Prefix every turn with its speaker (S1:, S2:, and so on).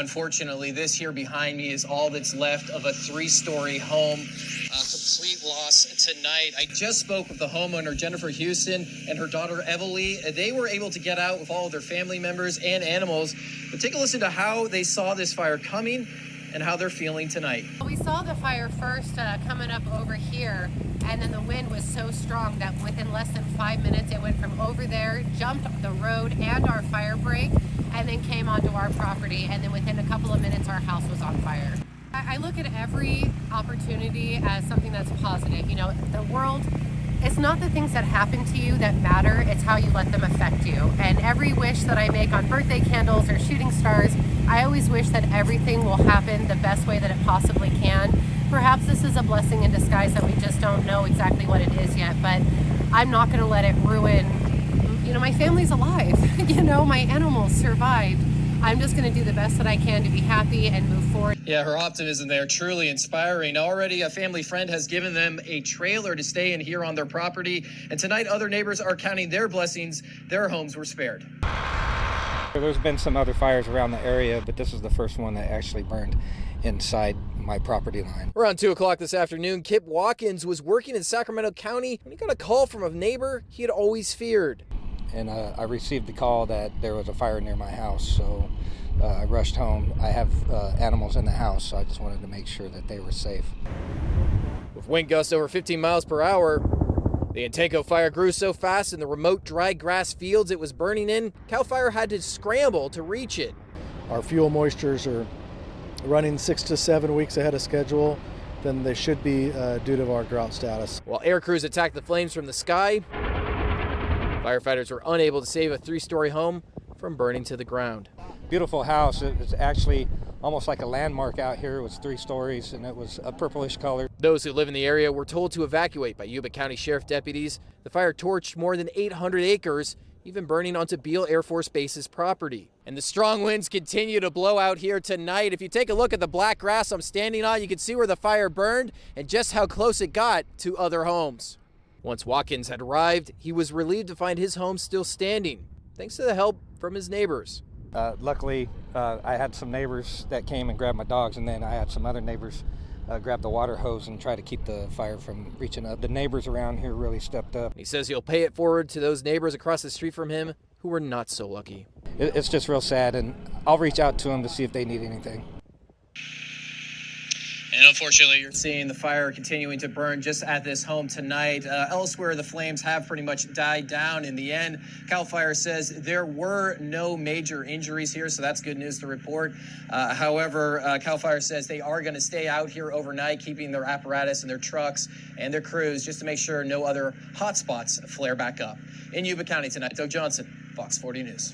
S1: Unfortunately, this here behind me is all that's left of a 3-story home. Complete loss tonight. I just spoke with the homeowner, Jennifer Houston, and her daughter, Evalie. They were able to get out with all of their family members and animals. But take a listen to how they saw this fire coming and how they're feeling tonight.
S2: We saw the fire first coming up over here, and then the wind was so strong that within less than 5 minutes, it went from over there, jumped the road and our fire break, and then came onto our property. And then within a couple of minutes, our house was on fire. I look at every opportunity as something that's positive. You know, the world, it's not the things that happen to you that matter, it's how you let them affect you. And every wish that I make on birthday candles or shooting stars, I always wish that everything will happen the best way that it possibly can. Perhaps this is a blessing in disguise that we just don't know exactly what it is yet, but I'm not gonna let it ruin, you know, my family's alive. You know, my animals survived. I'm just going to do the best that I can to be happy and move forward.
S1: Yeah, her optimism there, truly inspiring. Already a family friend has given them a trailer to stay in here on their property. And tonight, other neighbors are counting their blessings. Their homes were spared.
S3: There's been some other fires around the area, but this is the first one that actually burned inside my property line.
S4: Around 2 o'clock this afternoon, Kip Watkins was working in Sacramento County when he got a call from a neighbor he had always feared.
S3: And I received the call that there was a fire near my house, so I rushed home. I have animals in the house, so I just wanted to make sure that they were safe.
S4: With wind gusts over 15 miles per hour, the Intanko Fire grew so fast in the remote dry grass fields it was burning in, CAL FIRE had to scramble to reach it.
S5: Our fuel moistures are running 6 to 7 weeks ahead of schedule than they should be due to our drought status.
S4: While air crews attacked the flames from the sky, firefighters were unable to save a 3-story home from burning to the ground.
S3: Beautiful house. It was actually almost like a landmark out here. It was 3 stories and it was a purplish color.
S4: Those who live in the area were told to evacuate by Yuba County Sheriff deputies. The fire torched more than 800 acres, even burning onto Beale Air Force Base's property. And the strong winds continue to blow out here tonight. If you take a look at the black grass I'm standing on, you can see where the fire burned and just how close it got to other homes. Once Watkins had arrived, he was relieved to find his home still standing, thanks to the help from his neighbors.
S3: Luckily, I had some neighbors that came and grabbed my dogs, and then I had some other neighbors grab the water hose and try to keep the fire from reaching up. The neighbors around here really stepped up.
S4: He says he'll pay it forward to those neighbors across the street from him who were not so lucky.
S3: It's just real sad, and I'll reach out to them to see if they need anything.
S1: And unfortunately, you're seeing the fire continuing to burn just at this home tonight. Elsewhere, the flames have pretty much died down in the end. CAL FIRE says there were no major injuries here, so that's good news to report. However, CAL FIRE says they are going to stay out here overnight, keeping their apparatus and their trucks and their crews just to make sure no other hotspots flare back up. In Yuba County tonight, Doug Johnson, Fox 40 News.